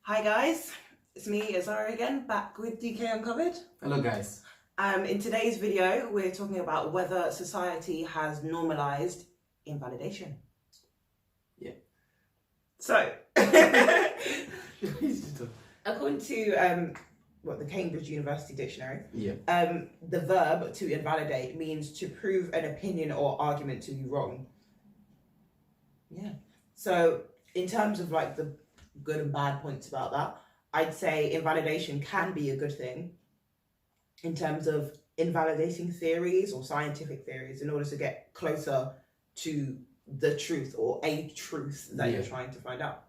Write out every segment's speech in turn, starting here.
Hi guys, it's me, Azara again, back with DK Uncovered. Hello guys. In today's video, we're talking about whether society has normalized invalidation. Yeah. So, according to the Cambridge University Dictionary, the verb to invalidate means to prove an opinion or argument to be wrong. Yeah. So, in terms of like the good and bad points about that, I'd say invalidation can be a good thing in terms of invalidating theories or scientific theories in order to get closer to the truth or a truth that you're trying to find out.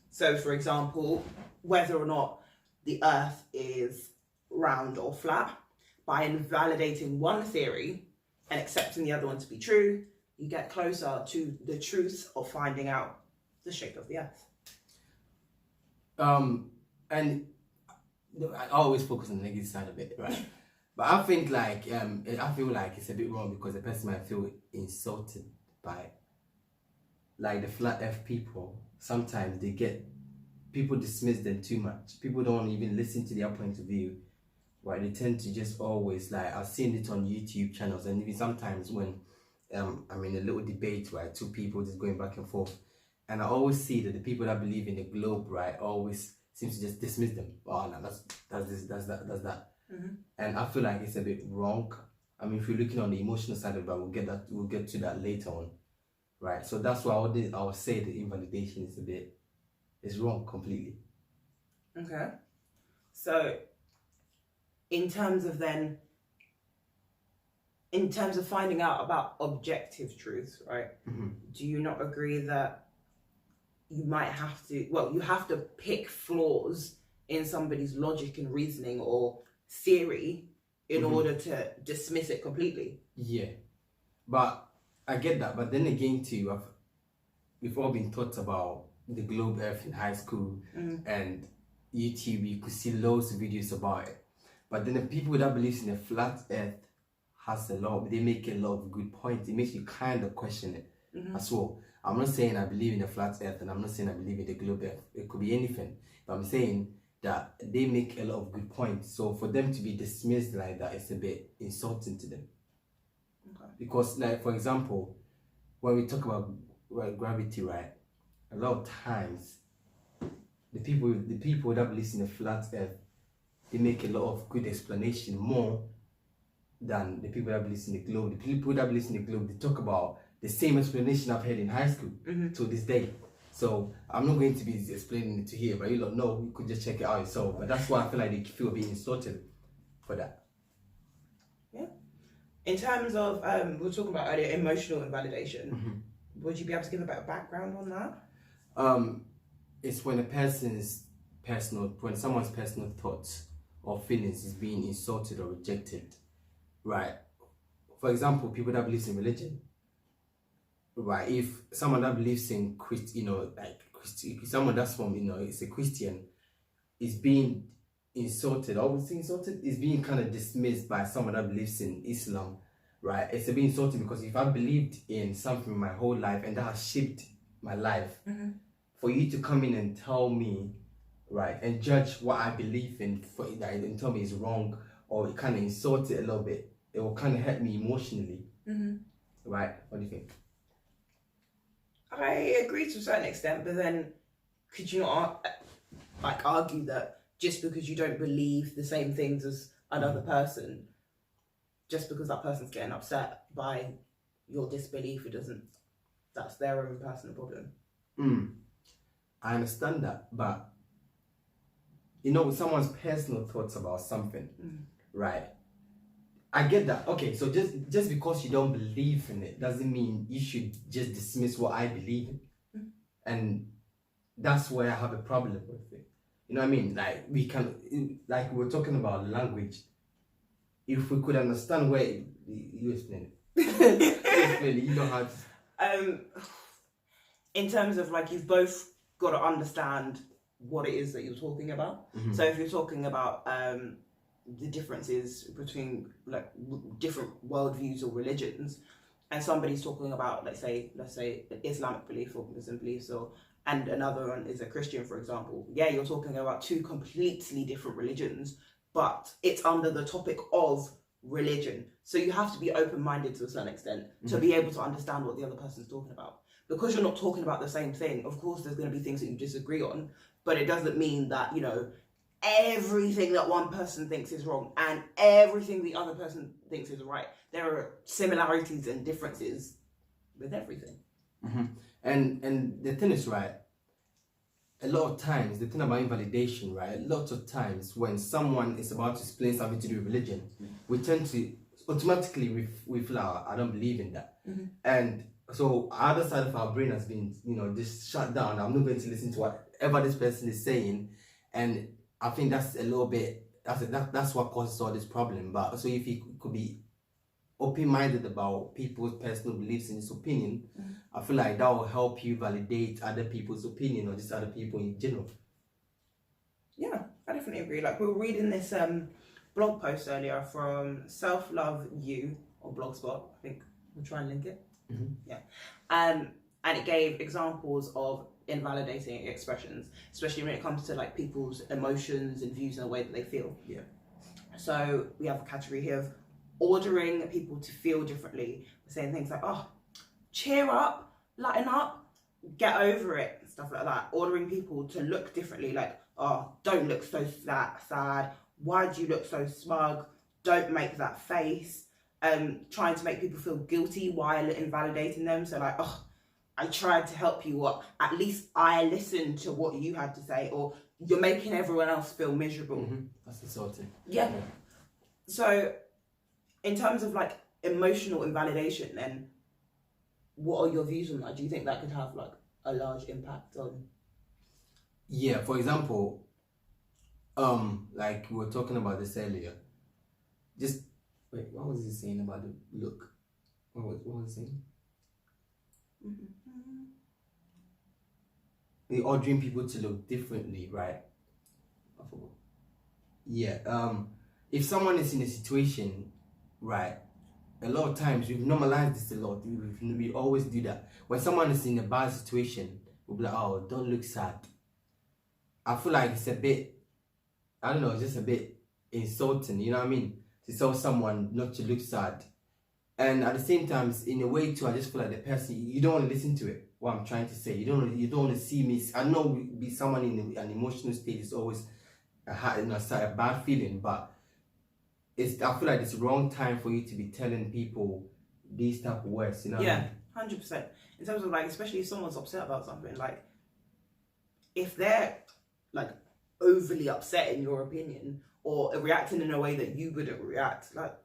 So, for example, whether or not the earth is round or flat, by invalidating one theory and accepting the other one to be true, you get closer to the truth of finding out the shape of the earth. And I always focus on the negative side of it, right? But I think I feel like it's a bit wrong because the person might feel insulted by, like, the flat earth people. Sometimes people dismiss them too much. People don't even listen to their point of view, right? They tend to just always, like, I've seen it on YouTube channels, and even sometimes when I'm in a little debate, right, two people just going back and forth, and I always see that the people that believe in the globe, right, always seem to just dismiss them. Oh no, that's that. Mm-hmm. And I feel like it's a bit wrong. I mean, if you're looking on the emotional side of it, we'll get to that later on, right? So that's why I would say the invalidation is wrong completely. Okay. So, in terms of finding out about objective truth, right? Mm-hmm. Do you not agree that you have to pick flaws in somebody's logic and reasoning or theory in order to dismiss it completely? Yeah, but I get that. But then again, too, we've all been taught about the globe Earth in high school, and YouTube. You could see loads of videos about it. But then the people that believe in a flat Earth they make a lot of good points. It makes you kind of question it as well. I'm not saying I believe in a flat earth, and I'm not saying I believe in the globe earth. It could be anything. But I'm saying that they make a lot of good points. So for them to be dismissed like that, it's a bit insulting to them. Okay. Because, like, for example, when we talk about gravity, right, a lot of times the people that believe in a flat earth, they make a lot of good explanation more than the people that believe in the globe. The people that believe in the globe, they talk about the same explanation I've heard in high school to this day. So I'm not going to be explaining it to here, but you don't know, you could just check it out yourself. But that's why I feel like they feel being insulted for that. Yeah. In terms of, we were talking about earlier, emotional invalidation. Would you be able to give a bit of background on that? It's when someone's personal thoughts or feelings is being insulted or rejected, right? For example, people that believe in religion. Right, if someone that believes in someone that's from, is a Christian, is being insulted, is being kind of dismissed by someone that believes in Islam, right? It's a bit insulting because if I believed in something my whole life and that has shaped my life, for you to come in and tell me, right, and judge what I believe in and tell me it's wrong, or it kind of insult it a little bit, it will kind of hurt me emotionally, right? What do you think? I agree to a certain extent, but then could you not argue that just because you don't believe the same things as another person, just because that person's getting upset by your disbelief, that's their own personal problem? I understand that, but someone's personal thoughts about something, right? I get that. Okay, so just because you don't believe in it doesn't mean you should just dismiss what I believe in. And that's where I have a problem with it. You know what I mean? Like we're talking about language. If we could understand where you explain it. You know how to... In terms of, like, you've both got to understand what it is that you're talking about. So if you're talking about the differences between, like, different worldviews or religions, and somebody's talking about, let's say Islamic belief or Muslim beliefs or and another one is a Christian, for example, yeah, you're talking about two completely different religions, but it's under the topic of religion. So you have to be open-minded to a certain extent to be able to understand what the other person's talking about. Because you're not talking about the same thing, of course there's going to be things that you disagree on, but it doesn't mean that, you know, everything that one person thinks is wrong and everything the other person thinks is right. There are similarities and differences with everything. And the thing is, right, a lot of times, the thing about invalidation, right, lots of times when someone is about to explain something to do with religion, we tend to automatically we feel, I don't believe in that. And so other side of our brain has been, you know, just shut down. I'm not going to listen to whatever this person is saying. And I think that's a little bit, that's what causes all this problem. But so if you could be open-minded about people's personal beliefs and his opinion, I feel like that will help you validate other people's opinion or just other people in general. Yeah, I definitely agree. Like, we were reading this blog post earlier from Self Love You or Blogspot. I think we'll try and link it. Yeah. And it gave examples of invalidating expressions, especially when it comes to like people's emotions and views and the way that they feel. Yeah. So we have a category here of ordering people to feel differently, saying things like, oh, cheer up, lighten up, get over it, stuff like that. Ordering people to look differently, like, oh, don't look so sad, why do you look so smug, don't make that face. Trying to make people feel guilty while invalidating them. So like, oh, I tried to help you, or at least I listened to what you had to say, or you're making everyone else feel miserable. That's insulting. Yeah. So in terms of like emotional invalidation, then what are your views on that? Do you think that could have like a large impact on? Yeah, for example, like we were talking about this earlier. Just wait, what was he saying about the look? What was he saying? We're ordering people to look differently, right? I forgot. Yeah. If someone is in a situation, right, a lot of times we've normalized this a lot. We always do that. When someone is in a bad situation, we'll be like, oh, don't look sad. I feel like it's a bit, I don't know, it's just a bit insulting, you know what I mean? To tell someone not to look sad. And at the same time, in a way too, I just feel like the person, you don't want to listen to it, what I'm trying to say. You don't want to see me. I know be someone in an emotional state is always a bad feeling, but I feel like it's the wrong time for you to be telling people these type of words, you know? Yeah, 100%. In terms of like, especially if someone's upset about something, like if they're like overly upset in your opinion or reacting in a way that you wouldn't react, like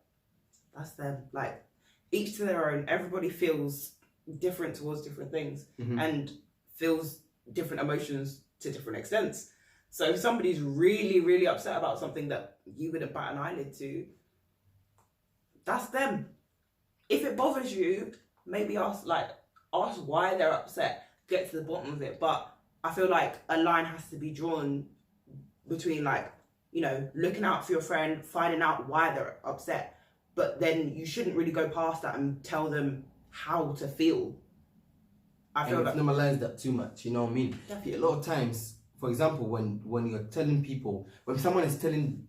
that's them. Like each to their own. Everybody feels different towards different things and feels different emotions to different extents. So if somebody's really, really upset about something that you wouldn't bat an eyelid to, that's them. If it bothers you, maybe ask why they're upset, get to the bottom of it. But I feel like a line has to be drawn between like, you know, looking out for your friend, finding out why they're upset. But then you shouldn't really go past that and tell them how to feel. I feel like normalize that too much, you know what I mean? Definitely. A lot of times, for example, when you're telling people, when someone is telling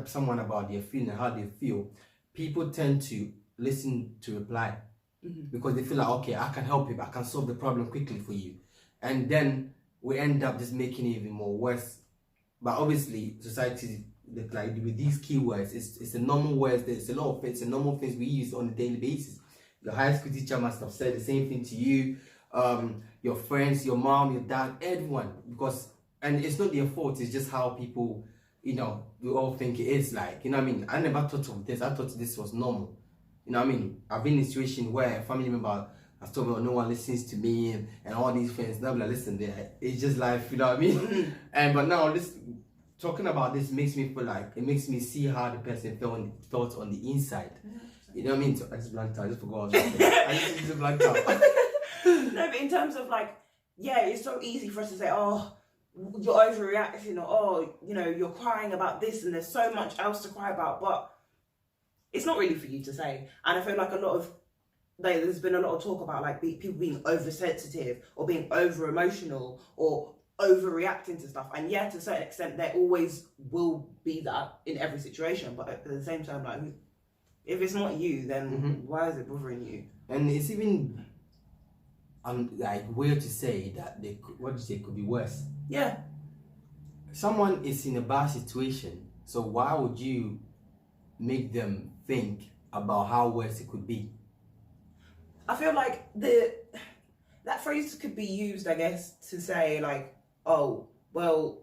someone about their feeling and how they feel, people tend to listen to reply because they feel like, okay, I can help you, I can solve the problem quickly for you. And then we end up just making it even more worse. But obviously, society, like with these keywords, it's a normal words. There's a lot of it's a normal things we use on a daily basis. Your high school teacher must have said the same thing to you, your friends, your mom, your dad, everyone. And it's not their fault. It's just how people, you know, we all think it is. Like, you know what I mean? I never thought of this. I thought this was normal. You know what I mean? I've been in a situation where a family member has told me, oh, no one listens to me and all these things. Now, like, listen, it's just life. You know what I mean? But now this. Talking about this makes me feel like, it makes me see how the person felt on the inside. You know what I mean? So I just blanked out. I just forgot. I just blanked out. No, but in terms of like, yeah, it's so easy for us to say, oh, you're overreacting, or oh, you know, you're crying about this and there's so much else to cry about. But it's not really for you to say. And I feel like a lot of there's been a lot of talk about like people being oversensitive or being over emotional or overreacting to stuff, and yeah, to a certain extent there always will be that in every situation, but at the same time, like, if it's not you, then why is it bothering you? And it's even like weird to say that could be worse. Yeah, someone is in a bad situation, so why would you make them think about how worse it could be? I feel like that phrase could be used, I guess, to say like, oh, well,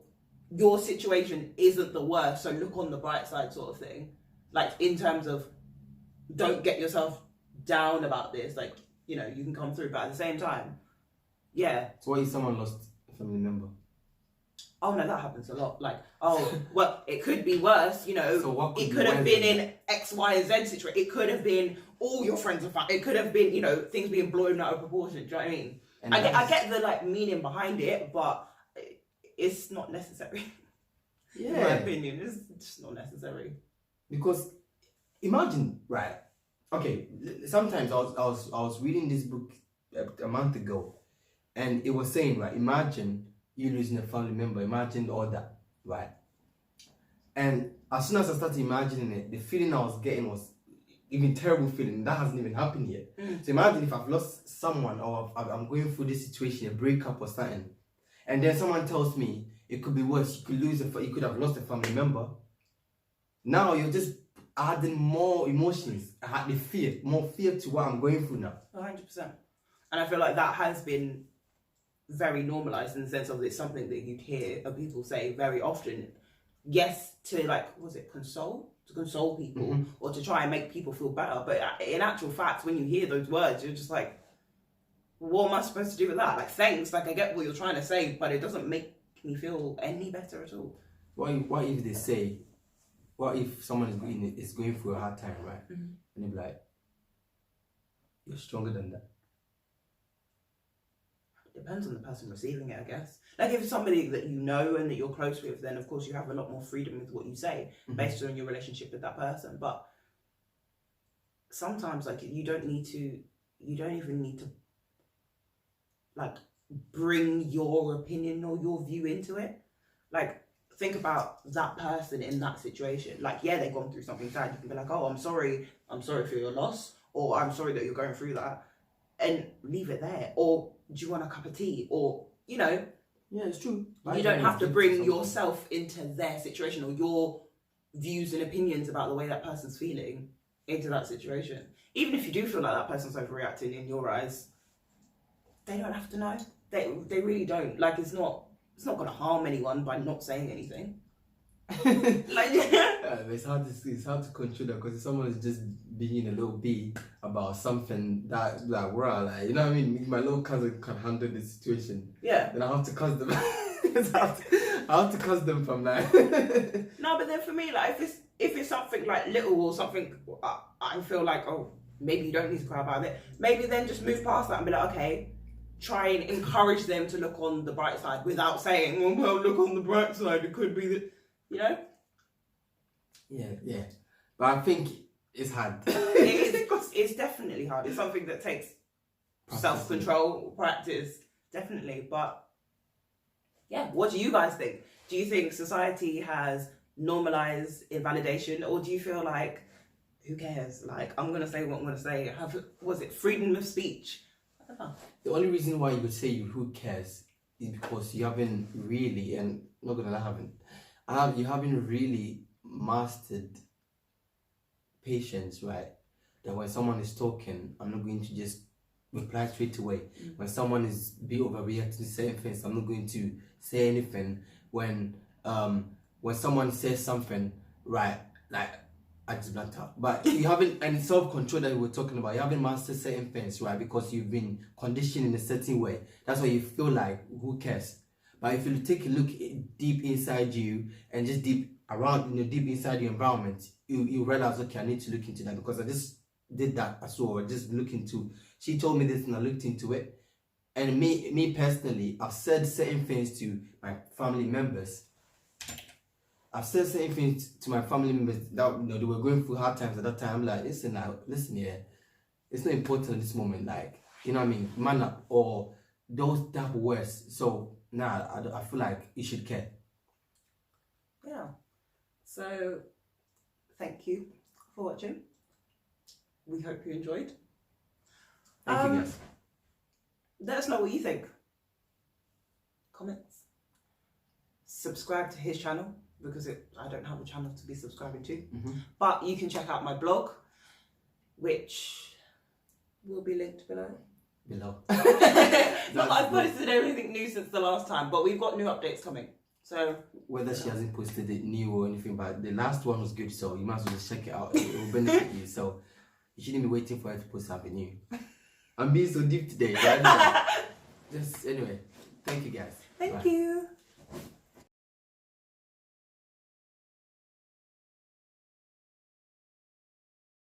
your situation isn't the worst, so look on the bright side, sort of thing. Like, in terms of, don't get yourself down about this. Like, you know, you can come through, but at the same time, yeah. So what if someone lost a family member? Oh no, that happens a lot. Like, oh, well, it could be worse, you know. So what it could have been in X, Y, and Z situation. It could have been all your friends and family. It could have been, you know, things being blown out of proportion. Do you know what I mean? I get the like meaning behind it, but it's not necessary. Yeah. In my opinion, it's just not necessary. Because imagine, right? Okay, sometimes I was reading this book a month ago, and it was saying, right, imagine you losing a family member, imagine all that, right? And as soon as I started imagining it, the feeling I was getting was even terrible feeling. That hasn't even happened yet. So imagine if I've lost someone, or I'm going through this situation, a breakup or something, and then someone tells me it could be worse. You could have lost a family member. Now you're just adding more emotions, more fear to what I'm going through now. 100%. And I feel like that has been very normalized in the sense of it's something that you'd hear people say very often. Yes, to like, console people or to try and make people feel better. But in actual fact, when you hear those words, you're just like, what am I supposed to do with that? Like, thanks, like I get what you're trying to say, but it doesn't make me feel any better at all. What if they say, what if someone is going through a hard time, right? And they're like, you're stronger than that. Depends on the person receiving it, I guess. Like, if it's somebody that you know and that you're close with, then of course you have a lot more freedom with what you say based on your relationship with that person. But sometimes, like, you don't even need to like bring your opinion or your view into it. Like, think about that person in that situation. Like, yeah, they've gone through something sad. You can be like, oh, I'm sorry for your loss, or I'm sorry that you're going through that, and leave it there. Or do you want a cup of tea? Or, you know, yeah, it's true. You don't have to bring yourself into their situation or your views and opinions about the way that person's feeling into that situation. Even if you do feel like that person's overreacting in your eyes, they don't have to know. They really don't. Like, it's not going to harm anyone by not saying anything. Like, it's hard to control that, because if someone is just being a little bee about something that like, like, you know what I mean, my little cousin can handle the situation, yeah, then I have to cuss them. I have to cuss them from that. No, but then for me, like, if it's something like little or something, I feel like, oh, maybe you don't need to cry about it. Maybe then just move past that and be like, okay, try and encourage them to look on the bright side without saying, oh, well, look on the bright side, it could be that, you know? Yeah. But I think it's hard. It's definitely hard. It's something that takes self-control, practice, definitely. But yeah, what do you guys think? Do you think society has normalized invalidation, or do you feel like, who cares? Like, I'm going to say what I'm going to say. Was it freedom of speech? I don't know. The only reason why you would say who cares is because you haven't really, and not gonna lie, you haven't really mastered patience, right? That when someone is talking, I'm not going to just reply straight away. When someone is overreacting to certain things, I'm not going to say anything. When someone says something, right, like, I just blanked out. But you haven't, and self-control that we were talking about, you haven't mastered certain things, right? Because you've been conditioned in a certain way. That's why you feel like, who cares? But if you take a look deep inside you and just deep inside your environment, you realize, okay, I need to look into that, because I just did that as well. I just looked into, she told me this and I looked into it. And me personally, I've said certain things to my family members. I've said certain things to my family members that, you know, they were going through hard times at that time. I'm like, listen here, it's not important at this moment. Like, you know what I mean? Manner or those double words. So I feel like you should care. Yeah. So thank you for watching. We hope you enjoyed. Thank you guys. Let us know what you think. Comments. Subscribe to his channel because I don't have a channel to be subscribing to. But you can check out my blog, which will be linked below. Not that I've posted everything new since the last time, but we've got new updates coming. So whether she hasn't posted it new or anything, but the last one was good, so you might as well just check it out. It will benefit you. So you shouldn't be waiting for her to post something new. I'm being so deep today. Right? Just anyway, thank you guys. Thank you.